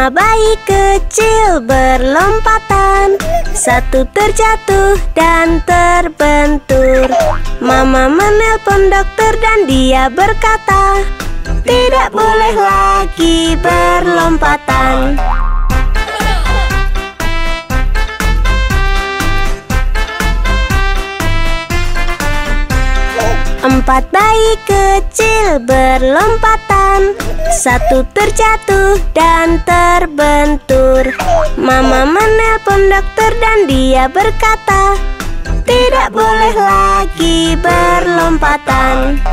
bayi kecil berlompatan, satu terjatuh dan terbentur. Mama menelpon dokter dan dia berkata, tidak boleh lagi berlompatan. Empat bayi kecil berlompatan, satu terjatuh dan terbentur. Mama menelpon dokter dan dia berkata, tidak boleh lagi berlompatan.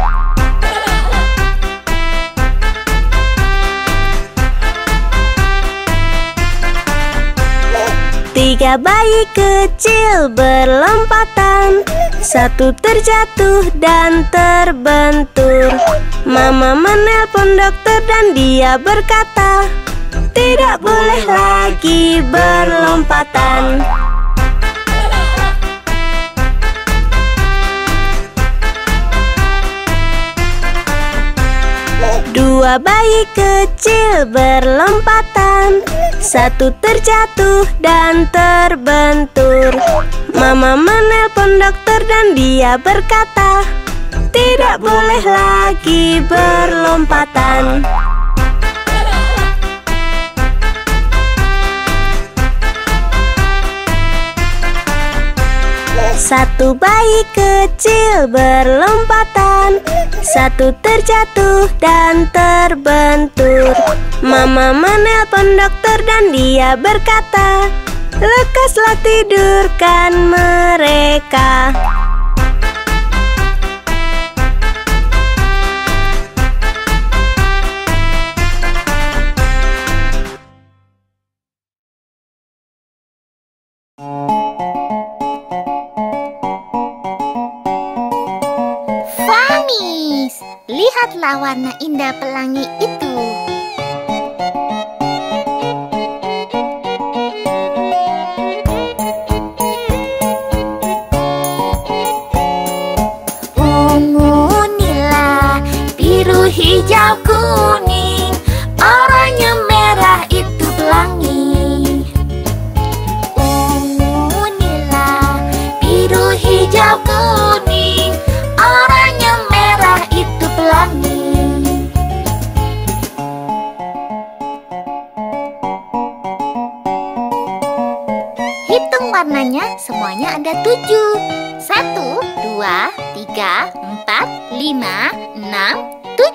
Tiga bayi kecil berlompatan, satu terjatuh dan terbentur. Mama menelpon dokter dan dia berkata, tidak boleh lagi berlompatan. Dua bayi kecil berlompatan, satu terjatuh dan terbentur. Mama menelpon dokter dan dia berkata, tidak boleh lagi berlompatan. Satu bayi kecil berlompatan, satu terjatuh dan terbentur. Mama menelpon dokter dan dia berkata, lekaslah tidurkan mereka. Lihatlah warna indah pelangi itu. Ungu, nila, biru, hijau, kuning, oranye, merah itu pelangi. Ungu, nila, biru, hijau, kuning, oranye, merah itu pelangi. Hitung warnanya, semuanya ada 7. 1, 2, 3, 4, 5, 6, 7.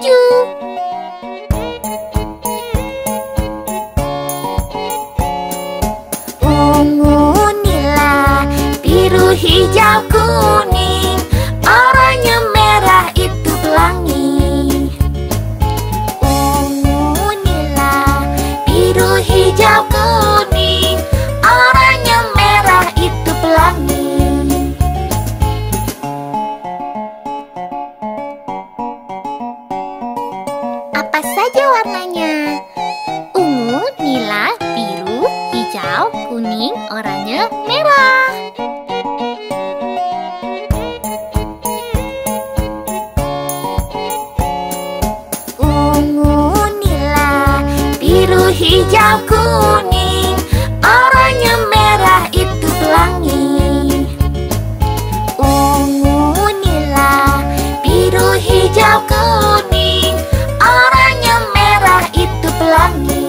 Ungu, nila, biru, hijau, kuning, oranye, merah itu pelangi. Ungu, nila, biru, hijau, kuning, oranye, merah itu pelangi. Apa saja warnanya? Ungu, nila, biru, hijau, kuning, oranye, merah. Hijau, kuning, oranye, merah itu pelangi. Ungu, nila, biru, hijau, kuning, oranye, merah itu pelangi.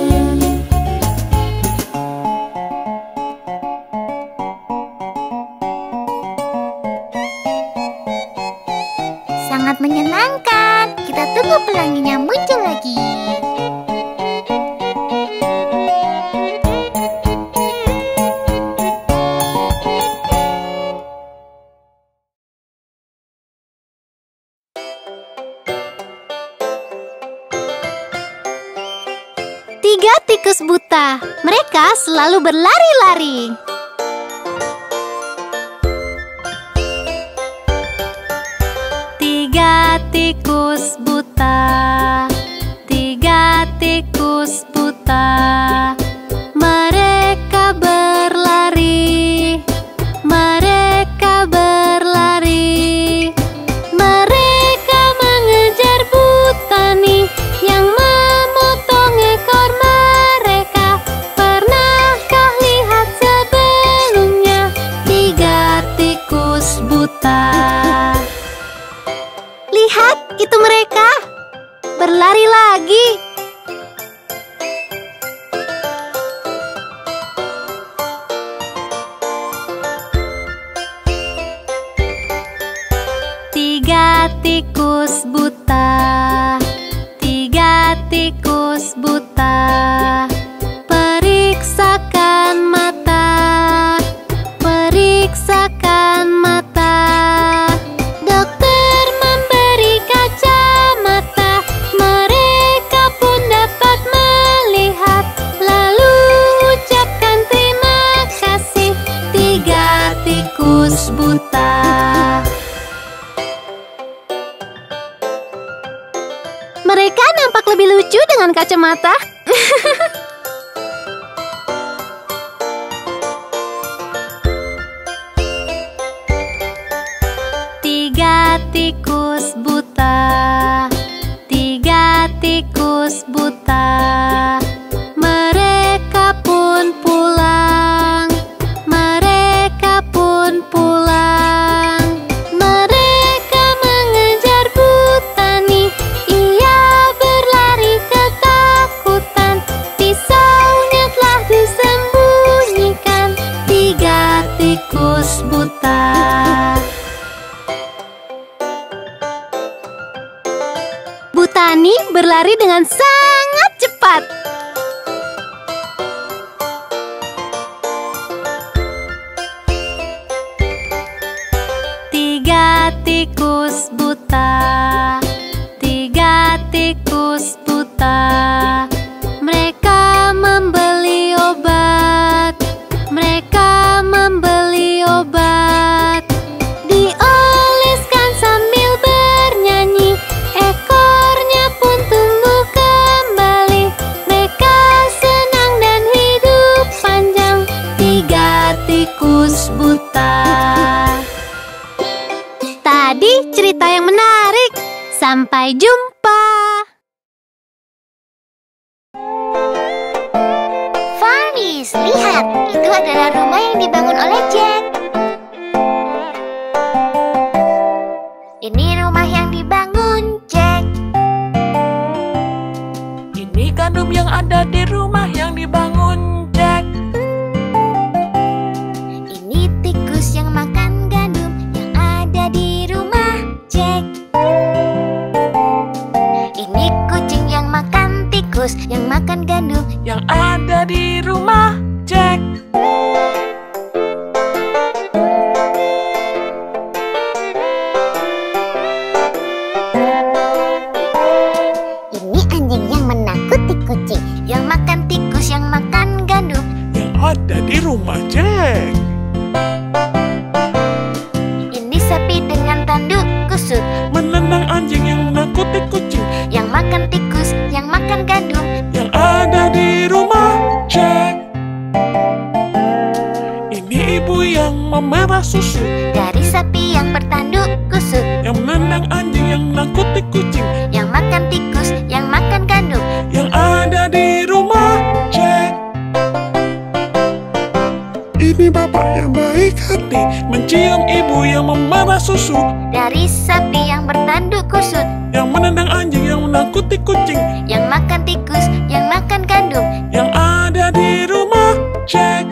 Sangat menyenangkan. Kita tunggu pelanginya muncul lagi. Tiga tikus buta, mereka selalu berlari-lari. Tiga tikus buta, tiga tikus buta, mereka berlari, mereka berlari, mereka mengejar butani yang memotong ekor mereka. buta. Lihat, itu mereka berlari lagi. Tiga tikus buta, tiga tikus buta, periksakan mata, periksakan mata. Dokter memberi kacamata, mereka pun dapat melihat. Lalu ucapkan terima kasih, tiga tikus buta. Mereka nampak lebih lucu dengan kacamata. Tiga tikus buta, tiga tikus buta, mereka pun pulang, mereka pun pulang. Mereka mengejar Butani, ia berlari ketakutan, pisaunya telah disembunyikan. Tiga tikus buta. Butani berlari dengan sangat cepat. Tiga tikus buta, tiga tikus buta, mereka membeli obat, mereka membeli obat. Dioleskan sambil bernyanyi, ekornya pun tumbuh kembali. Mereka senang dan hidup panjang, tiga tikus buta. Tadi cerita yang menarik. Sampai jumpa. Farmis, lihat, itu adalah rumah yang dibangun oleh Jack. Ini rumah yang dibangun Jack. Ini gandum yang ada di rumah yang dibangun Jack. Ini tikus yang makan gandum yang ada di rumah Jack. Ini kucing yang makan tikus yang makan gandum Yang ada di rumah Jack. Ini anjing yang menakuti kucing yang makan tikus yang makan gandum Yang ada di rumah Jack. Ini sapi dengan tanduk kusut Menendang anjing yang menakuti kucing yang makan tikus yang makan gandum yang ada di rumah Jack. Ini ibu yang memerah susu dari sapi yang bertanduk kusut yang menendang anjing yang menakuti kucing yang makan tikus yang makan gandum yang ada di rumah Jack. Ini bapak yang baik hati mencium ibu yang memerah susu dari sapi yang bertanduk kusut yang menendang anjing yang menakuti kucing yang makan tikus yang makan gandum yang ada di rumah Jack.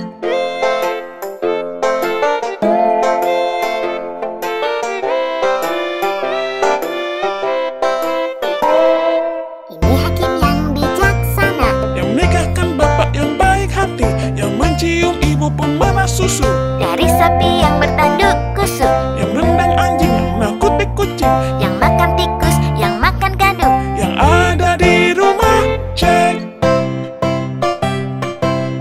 Ini hakim yang bijaksana Yang menikahkan bapak yang baik hati yang mencium ibu pemerah susu dari sapi yang bertanduk kusut yang menendang anjing yang menakuti kucing yang makan tikus yang makan gandum yang ada di rumah Jack.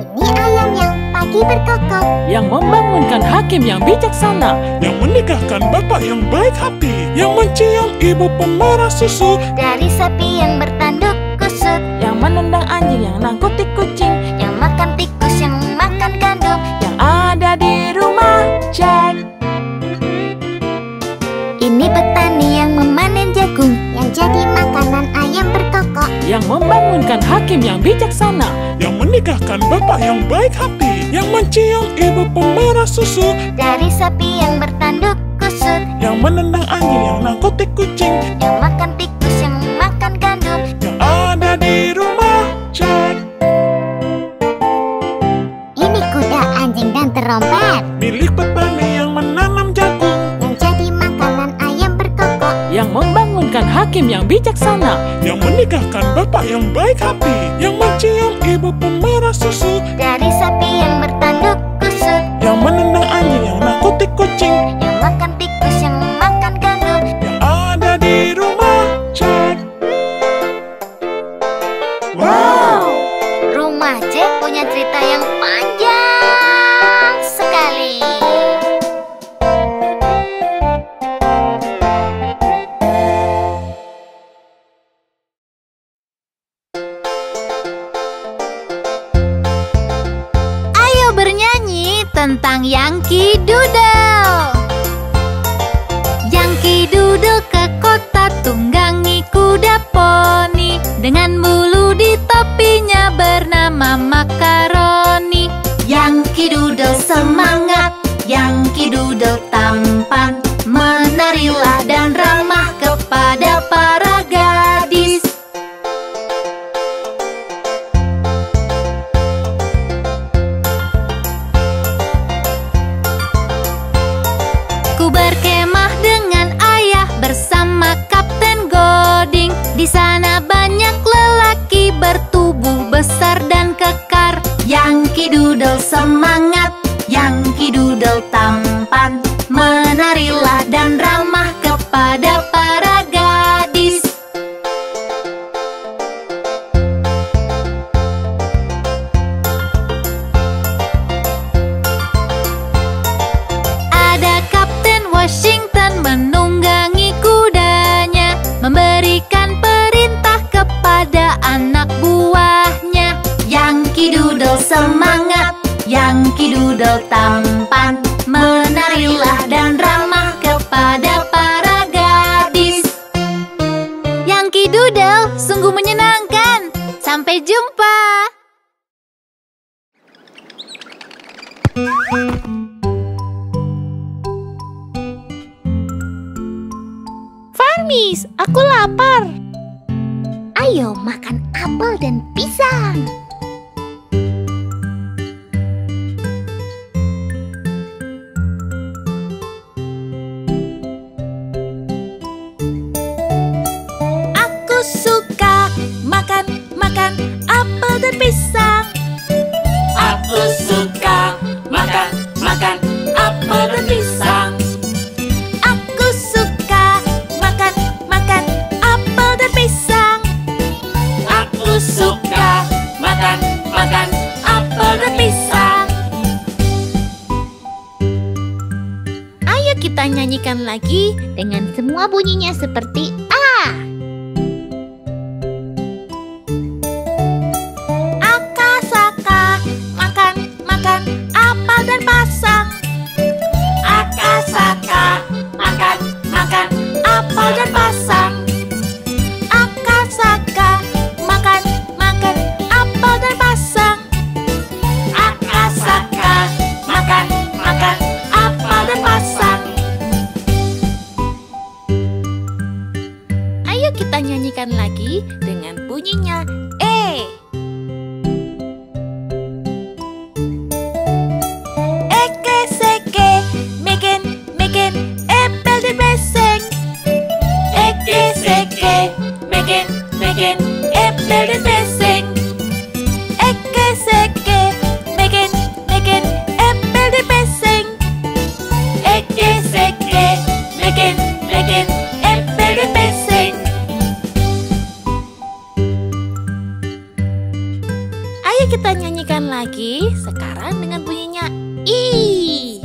ini ayam yang pagi berkokok yang membangunkan hakim yang bijaksana, Yang menikahkan bapak yang baik hati yang mencium ibu pemerah susu dari sapi yang bertanduk kusut yang menendang anjing yang nangkuti kucing, yang makan tikus yang makan gandum yang ada di rumah Jack. ini petani yang memanen jagung yang jadi makanan ayam berkokok yang membangunkan hakim yang bijaksana, yang menikahkan bapak yang baik hati yang mencium ibu pemerah susu dari sapi yang bertanduk kusut anjing yang nangkuti kucing. Yang makan tikus, yang makan gandum. Yang ada di rumah, cek. Ini kuda, anjing, dan terompet. Milik petani yang menanam jagung. Yang jadi makanan ayam berkokok. Yang membangunkan hakim yang bijaksana. Yang menikahkan bapak yang baik hati. Yang mencium ibu pemerah susu. Dari sapi yang bertanduk kusut. Yang menendang anjing yang nangkuti kucing. Yang makan tikus, yang makan gandum. Yang ada di rumah, cek. Wow, rumah Jack punya cerita yang panjang sekali. Ayo bernyanyi tentang Yankee Doodle. Yankee Doodle ke kota tunggangi kuda poni. Dengan bulu di topinya bernama makaroni. Yankee Doodle semangat, Yankee Doodle tampan. Menarilah dan ramah kepada para gadis. Ku berkemah dengan ayah bersama Kapten Goding. Di sana banyak lelaki bertubuh besar dan kekar. Yankee Doodle semangat, Yankee Doodle tampan. Menarilah dan ramah kepada para gadis. Ada Kapten Washington menunggangi kudanya, memberikan perintah kepada anak buahnya. Yankee Doodle semangat, Yankee Doodle tampan. Menarilah dan ramah kepada para gadis. Yankee Doodle sungguh menyenangkan. Sampai jumpa. Farmis, aku lapar. Ayo makan apel dan pisang. Aku suka makan apel dan pisang. Aku suka makan apel dan pisang. Aku suka makan apel dan pisang. Aku suka makan apel dan pisang. Ayo kita nyanyikan lagi Dengan semua bunyinya seperti A. Akasaka makan apel dan pasang. Akasaka makan apel dan pasang. Akasaka makan apel dan pasang. Akasaka makan apel dan pasang. Ayo kita nyanyikan lagi dengan bunyinya E. Eke seke meken apel dan beseng. Eke seke meken apel dan beseng. Eke seke meken apel dan beseng. Eke seke meken apel dan beseng. Ayo kita nyanyikan lagi sekarang dengan bunyinya I.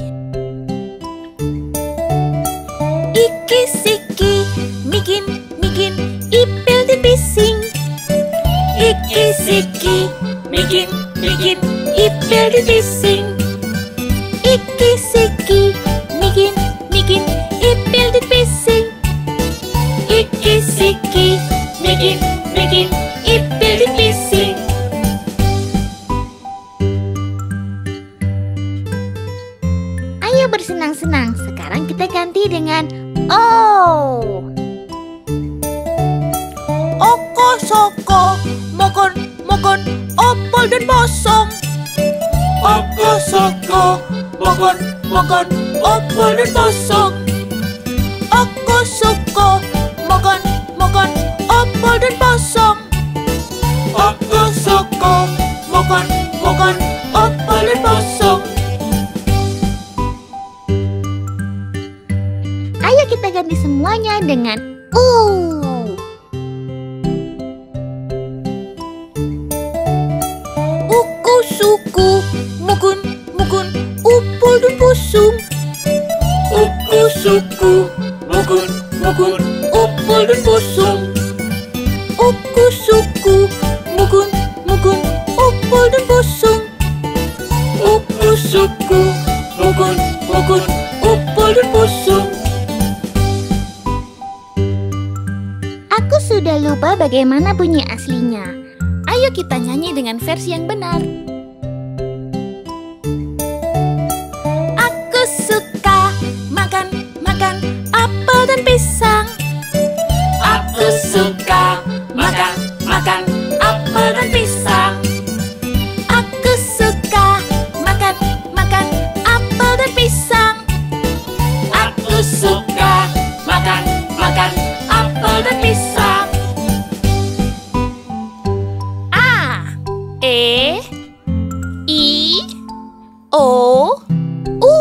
Iki siki mikin ipil di bising. Iki siki mikin ipil di bising. Iki siki mikin ipil di bising. Iki siki mikin ipil di bising. Ayo bersenang-senang. Sekarang kita ganti dengan O. Oko soko, makan apel dan basang. Oko soko, makan apel dan basang. Aku suka makan apel dan basang. Aku suka makan apel dan basang. Ayo kita ganti semuanya dengan U. Aku suka makan apel dan basang. Aku suka makan apel dan basang. Aku suka makan apel dan basang. Aku suka makan apel dan basang. Aku sudah lupa bagaimana bunyi aslinya. Ayo kita nyanyi dengan versi yang benar. Aku suka makan apel dan pisang. Aku suka makan apel dan pisang. Aku suka makan apel dan pisang. Aku suka makan apel dan pisang. A, E, I, O, U.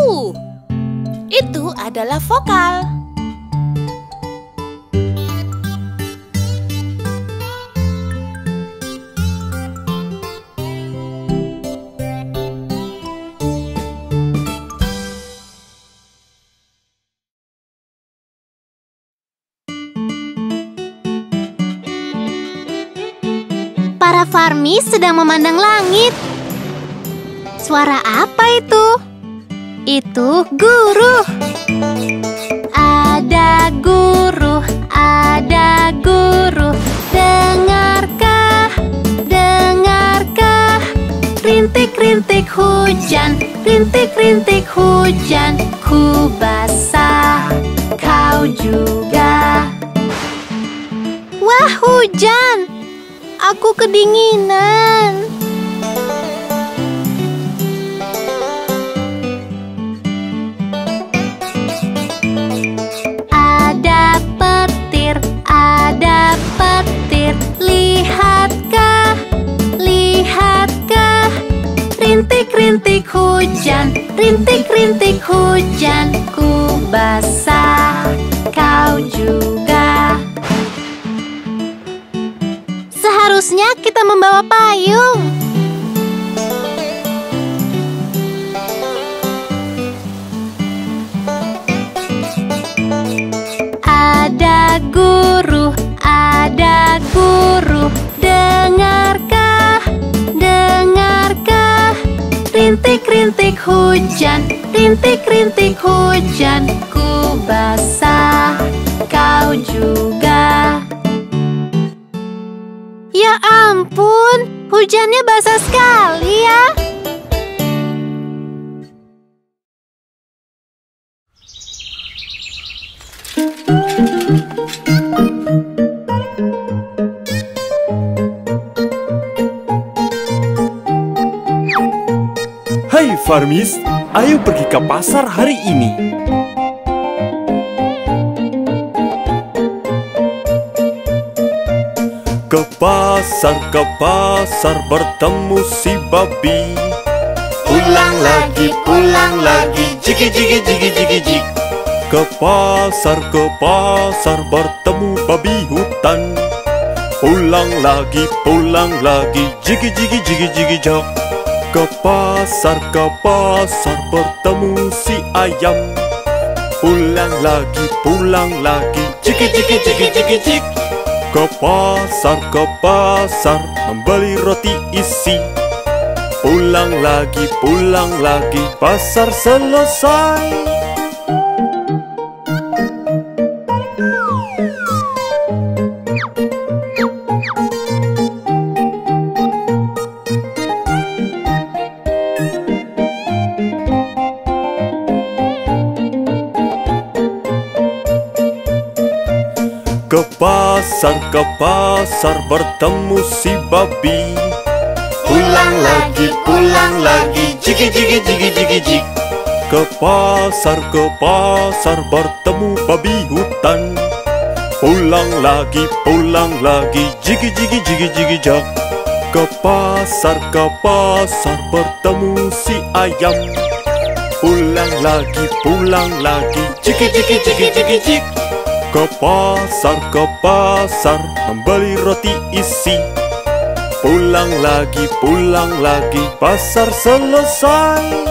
Itu adalah vokal. Para farmis sedang memandang langit. Suara apa itu? Itu guru. Ada guru, ada guru. Dengarkah, dengarkah? Rintik-rintik hujan, rintik-rintik hujan. Ku basah, kau juga. Wah, hujan! Aku kedinginan. Ada petir, ada petir. Lihatkah, lihatkah? Rintik-rintik hujan, rintik-rintik hujan. Ku basah, kau juga. Seharusnya kita membawa payung. Ada guru, ada guru. Dengarkah, dengarkah? Rintik-rintik hujan, rintik-rintik hujan. Ku basah, kau juga. Ya ampun, hujannya basah sekali ya. Hai farmis, ayo pergi ke pasar hari ini. Ke pasar bertemu si babi. Pulang lagi, jigi jigi jigi jigi jig. Ke pasar bertemu babi hutan. Pulang lagi, jigi jigi jigi jigi jog. Ke pasar bertemu si ayam. Pulang lagi, jigi jigi jigi jigi jig. Ke pasar membeli roti isi. Pulang lagi, pasar selesai. Ke pasar bertemu si babi. Pulang lagi, jigi jigi jigi jigi jig. Ke pasar bertemu babi hutan. Pulang lagi, jigi jigi jigi jigi jag. Ke pasar bertemu si ayam. Pulang lagi, jigi jigi jigi jigi jig. Ke pasar membeli roti isi. Pulang lagi, pasar selesai.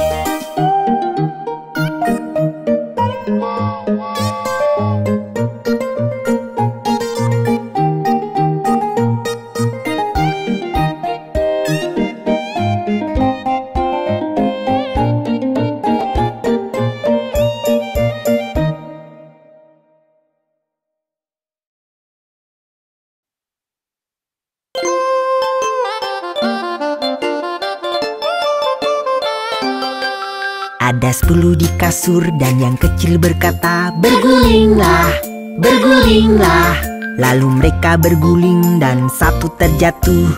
Ada 10 di kasur dan yang kecil berkata, bergulinglah, bergulinglah. Lalu mereka berguling dan satu terjatuh.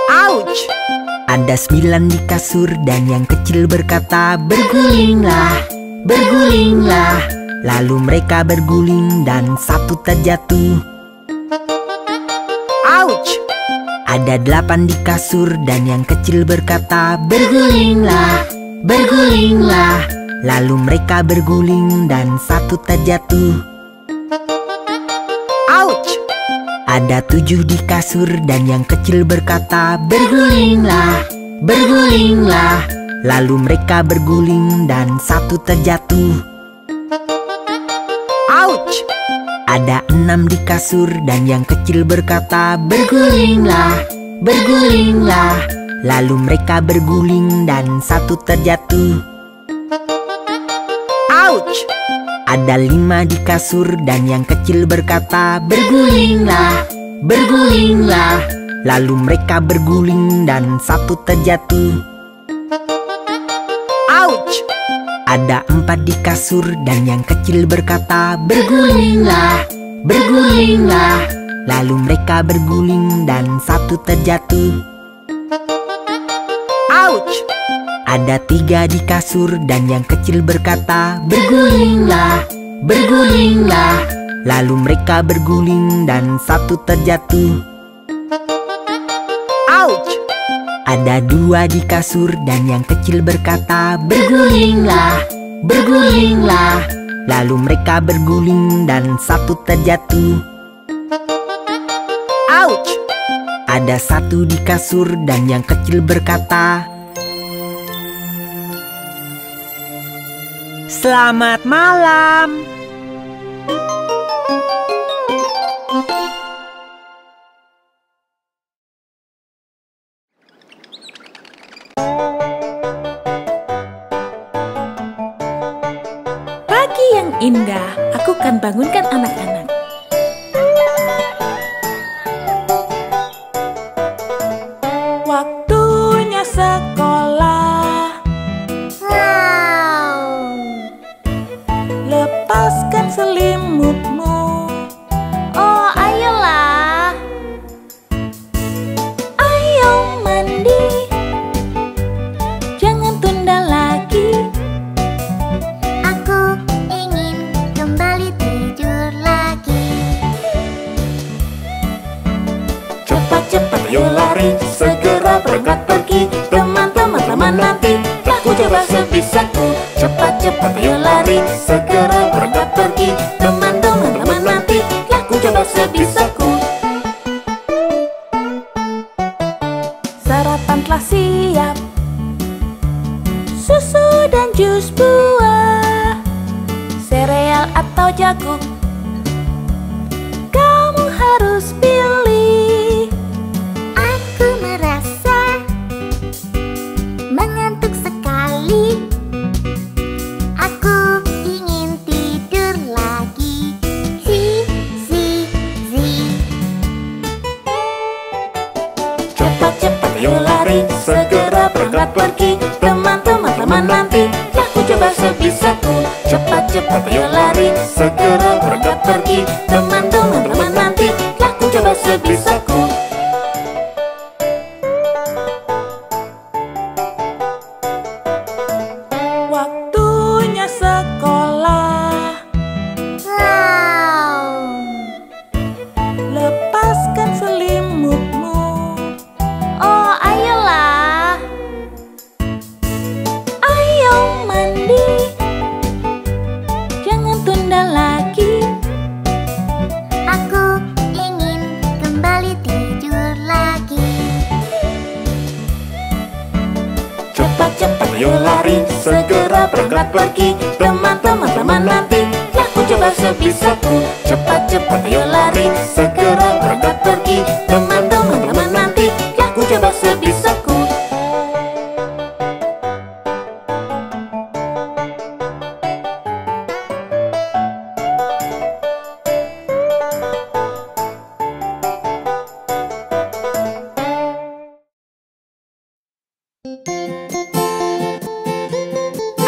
Ouch! Ada 9 di kasur dan yang kecil berkata, bergulinglah, bergulinglah. Lalu mereka berguling dan satu terjatuh. Ouch! Ada 8 di kasur dan yang kecil berkata, bergulinglah, bergulinglah. Lalu mereka berguling dan satu terjatuh. Ouch! Ada 7 di kasur dan yang kecil berkata, bergulinglah, bergulinglah. Lalu mereka berguling dan satu terjatuh. Ouch! Ada 6 di kasur dan yang kecil berkata, bergulinglah, bergulinglah. Lalu mereka berguling dan satu terjatuh. Ouch! Ada 5 di kasur dan yang kecil berkata, bergulinglah, bergulinglah. Lalu mereka berguling dan satu terjatuh. Ouch! Ada 4 di kasur dan yang kecil berkata, bergulinglah, bergulinglah. Lalu mereka berguling dan satu terjatuh. Ouch! Ada 3 di kasur dan yang kecil berkata, bergulinglah, bergulinglah. Lalu mereka berguling dan satu terjatuh. Ouch! Ada 2 di kasur dan yang kecil berkata, bergulinglah, bergulinglah. Lalu mereka berguling dan satu terjatuh. Ouch! Ada 1 di kasur dan yang kecil berkata, selamat malam. Pagi yang indah, aku akan bangunkan anak-anak. Waktunya sekolah. Wow. Lepaskan selimutmu. Oh, ayolah. Ayo mandi. Jangan tunda lagi. Aku ingin kembali tidur lagi. Cepat-cepat ayo lari, segera berangkat pergi. Teman-teman nanti, aku coba sebisaku. Cepat-cepat ayo lari, segera berangkat pergi. Teman-teman nanti, aku coba sebisaku. Sarapan telah siap, susu dan jus buah, sereal atau jagung, kamu harus pilih. Aku merasa mengantuk sekali. Aku ingin tidur lagi. Cepat-cepat ayo lari, segera berangkat pergi. Teman-teman nanti, aku coba sebisaku. Cepat cepat ayo lari, segera berangkat pergi. Teman-teman nanti, aku coba sebisaku. Waktunya sekolah. Wow. Lepaskan selimutmu. Oh, ayolah. Ayo mandi. Jangan tunda lagi. Aku ingin kembali tidur lagi. Cepat-cepat ayo lari, segera berangkat pergi. Teman-teman nanti, aku coba sebisaku. Cepat-cepat ayo lari, segera berangkat pergi. Teman-teman nanti, aku coba sebisaku.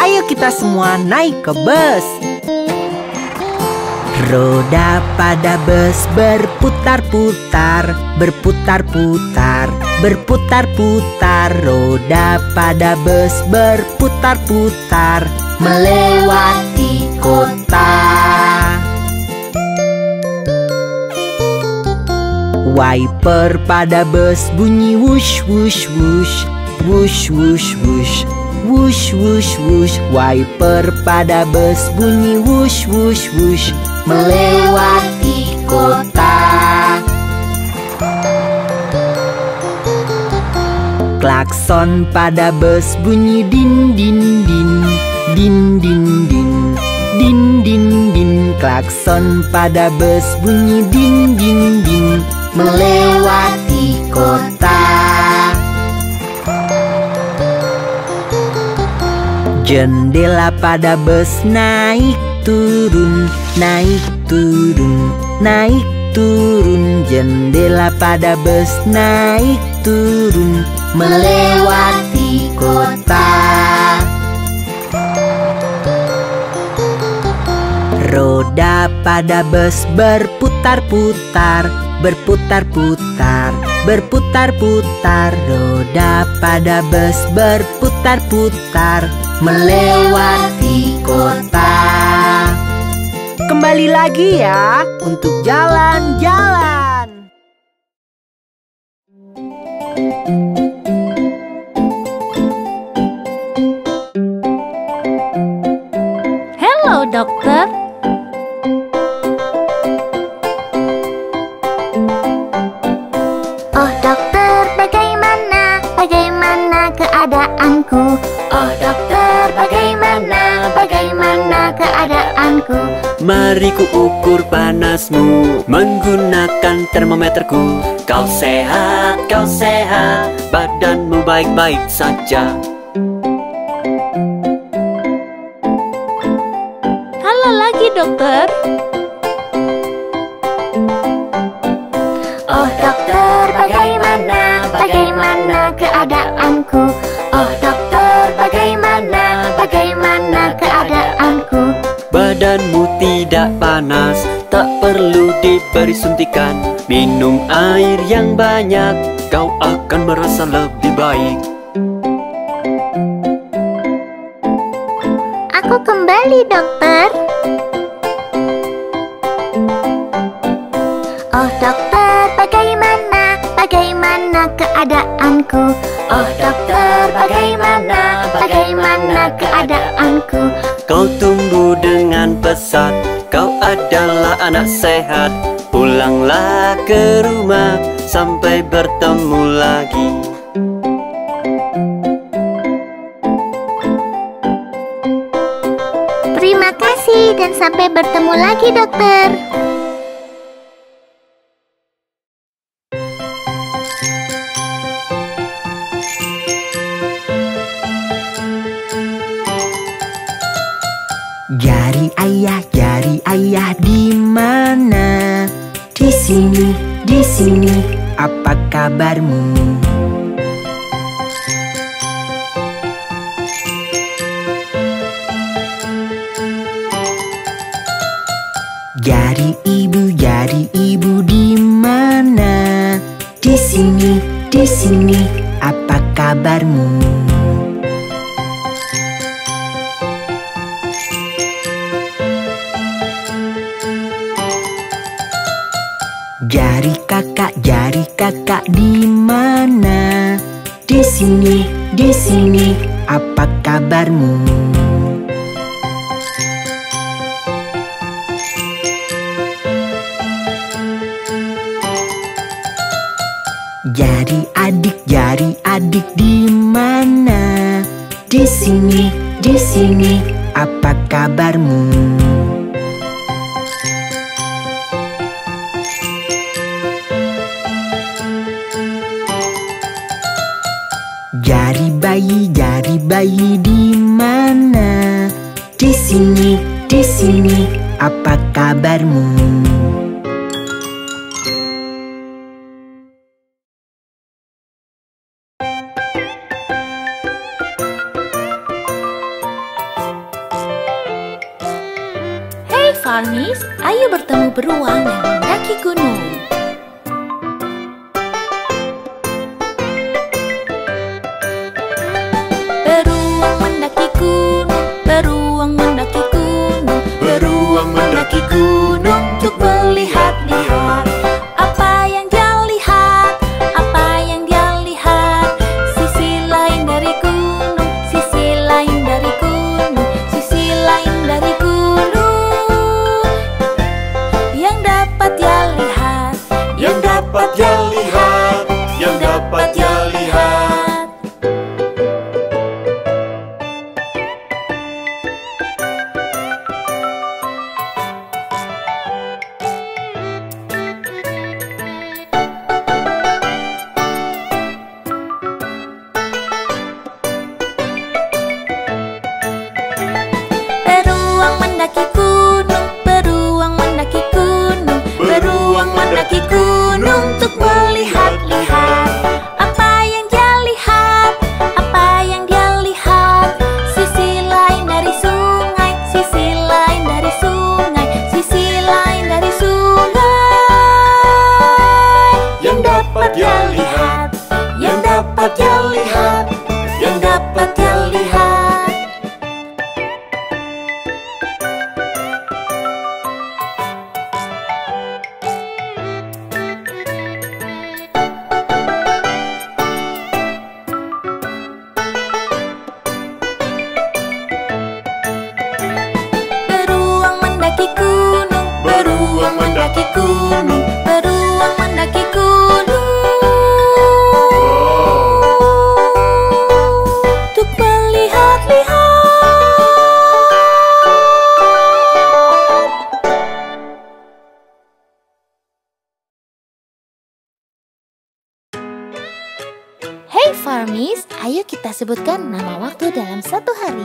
Ayo kita semua naik ke bus. Roda pada bus berputar-putar, berputar-putar, berputar-putar. Roda pada bus berputar-putar, melewati kota. Wiper pada bus bunyi wush wush wush, wush wush wush, wush wush wush. Wiper pada bus bunyi wush wush wush, melewati kota. Klakson pada bus bunyi din din din, din din din, din din din. Klakson pada bus bunyi din din din, melewati kota. Jendela pada bus naik turun, naik turun, naik turun. Jendela pada bus naik turun, melewati kota. Roda pada bus berputar-putar, berputar-putar, berputar-putar. Roda pada bus berputar-putar, melewati kota. Kembali lagi ya untuk jalan-jalan. Hello, dokter. Oh dokter, bagaimana keadaanku? Oh dokter, bagaimana keadaanku? Mari ku ukur panasmu menggunakan termometerku. Kau sehat, badanmu baik-baik saja. Halo lagi, dokter. Oh dokter, bagaimana keadaanku? Oh dokter, bagaimana keadaanku? Badanmu tidak panas, tak perlu diberi suntikan. Minum air yang banyak, kau akan merasa lebih baik. Aku kembali dokter. Oh dokter, bagaimana keadaanku? Oh dokter, bagaimana keadaanku? Kau tumbuh dengan pesat, kau adalah anak sehat. Pulanglah ke rumah sampai bertemu lagi. Terima kasih dan sampai bertemu lagi dokter. Jari ayah di mana? Di sini, apa kabarmu? Jari ibu di mana? Di sini, apa kabarmu? Jari kakak di mana? Di sini, apa kabarmu? Jari adik di mana? Di sini, apa kabarmu? Jari bayi di mana? Di sini, apa kabarmu? Hey Farmies, ayo bertemu beruang yang mendaki gunung. Beruang mendaki gunung, beruang mendaki gunung, Beruang mendaki gunung untuk melihat-lihat apa yang dia lihat, apa yang dia lihat. Sisi lain dari gunung, sisi lain dari gunung, sisi lain dari gunung. Yang dapat dia lihat, yang dapat dia lihat, yang dapat dia lihat. Beruang mendaki gunung, beruang mendaki gunung, beruang mendaki gunung untuk melihat-lihat apa yang dia lihat, apa yang dia lihat. Sisi lain dari sungai, sisi lain dari sungai, sisi lain dari sungai. Yang dapat dia lihat, yang dapat dia lihat, yang dapat dia lihat. Beruang mendaki gunung, beruang mendaki gunung, beruang mendaki gunung untuk melihat-lihat. Hey Farmies, ayo kita sebutkan nama waktu dalam satu hari.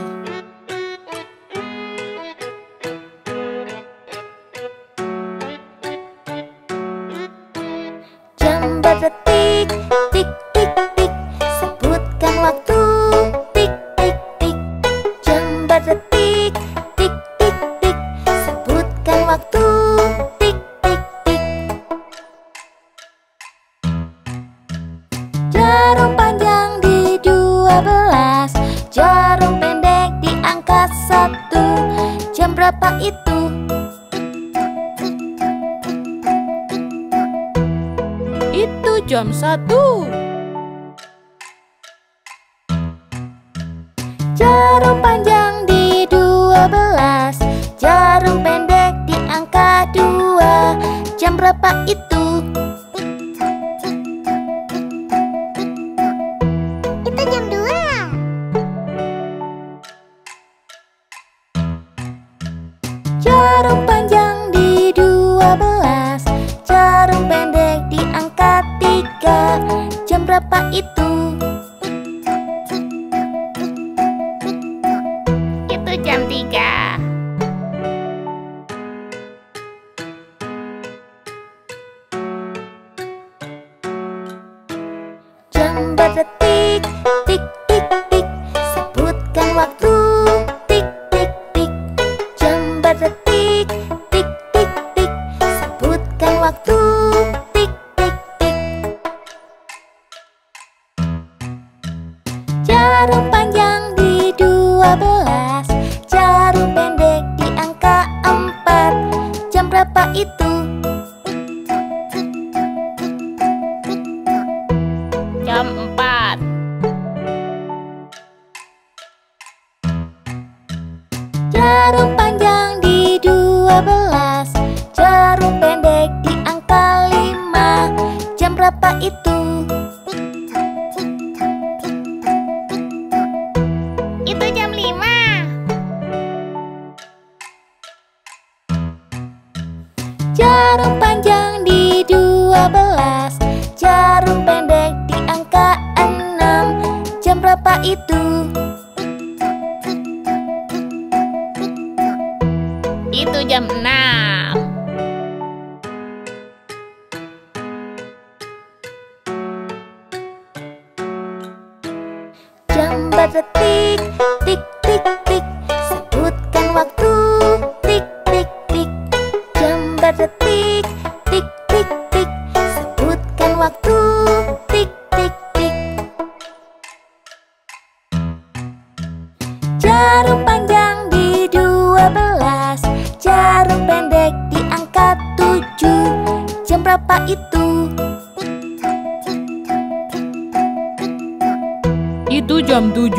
Jam berdetik, tik tik tik, sebutkan waktu, tik tik tik. Jam berdetik, tik tik tik, sebutkan waktu, tik tik tik. Jarum panjang di 12, jarum pendek di angka 1. Jam berapa itu? Itu jam 1. Jarum panjang di 12, jarum pendek di angka 2. Jam berapa itu? Itu jam 2. Jarum panjang di 12, jarum pendek di angka 3. Jam berapa itu? Itu jam 3. Jam berdetik, tik tik tik, sebutkan waktu, tik tik tik. Jam berdetik, tik tik tik, itu? Jam 4. Jarum panjang di 12, jarum pendek di angka 5. Jam berapa itu? Itu jam 5. Jarum panjang di 12, jarum pendek di angka 6. Jam berapa itu? Itu jam 6. Jam berdetik, tik tik tik, sebutkan waktu, tik tik tik. Jam berdetik, tik tik tik, sebutkan waktu, tik tik tik. Jarum panjang di 12, jarum pendek di angka 7. Jam berapa itu? Itu jam 7.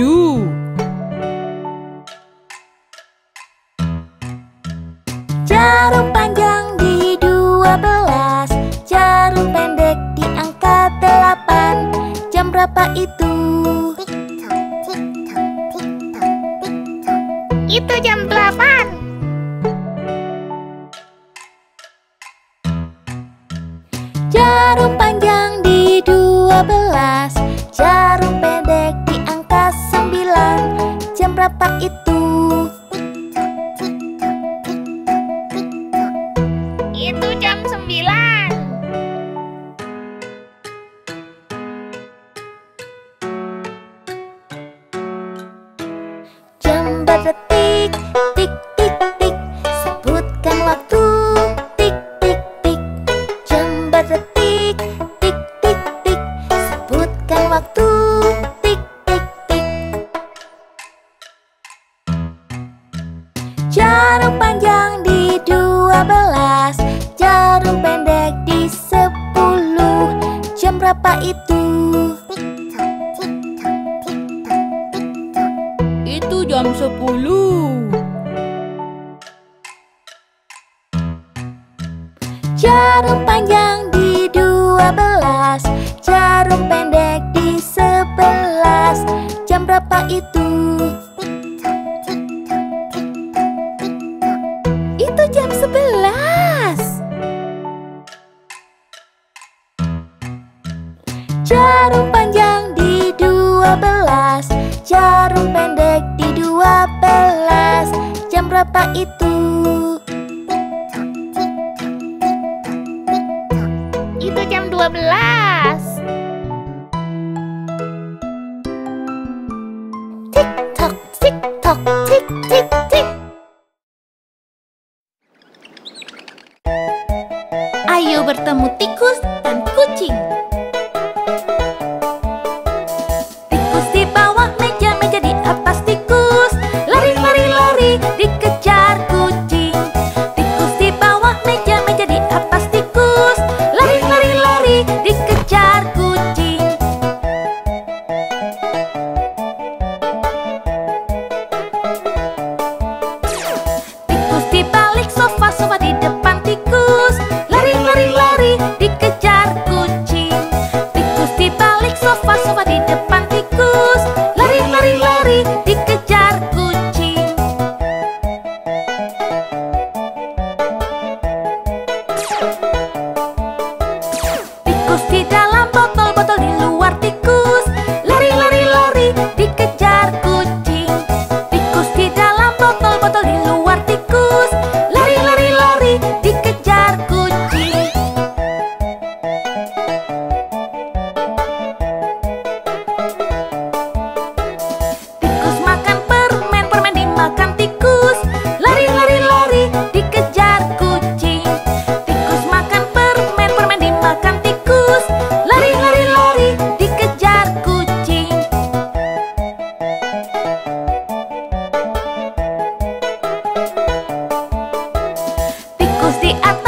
Jarum panjang di 12, jarum pendek di angka 8. Jam berapa itu? Itu jam 8. Jarum panjang di 12, jarum pendek di angka 9. Jam berapa itu? Itu jam 9. Jam berdetik, tik tik tik, sebutkan waktu, tik tik tik. Jam berdetik, tik tik tik, sebutkan waktu, tik tik tik. Jarum panjang di 12, jarum pendek di 10. Jam berapa itu? Itu jam 10. Jarum panjang di 12, jarum pendek di 11. Jam berapa itu? Itu jam 11. Jarum panjang di 12, jarum pendek di 12. Jam berapa itu? Itu jam 12. Tik tok, tik tok, tik tik tik. Ayo bertemu tikus dan kucing. Tikus di bawah meja, meja di atas tikus. Lari, lari, lari, dikejar kucing. Tikus di bawah meja, meja di atas tikus. Lari, lari, lari, dikejar kucing. Tikus di balik sofa, sofa di depan tikus. Lari, lari, lari, dikejar kucing. Tikus di balik sofa, sofa di depan tikus. Lari, lari, lari, dikejar kucing. Tikus di dalam botol, botol di luar tikus. Lari, lari, lari, dikejar kucing. Tikus di dalam botol, botol di luar tikus. Lari, lari, lari, dikejar kucing. Tikus makan permen, permen dimakan tikus. Lari, lari, lari, dikejar kucing. Tikus makan permen, permen dimakan tikus. Lari, lari, lari, dikejar kucing. Tikus di atas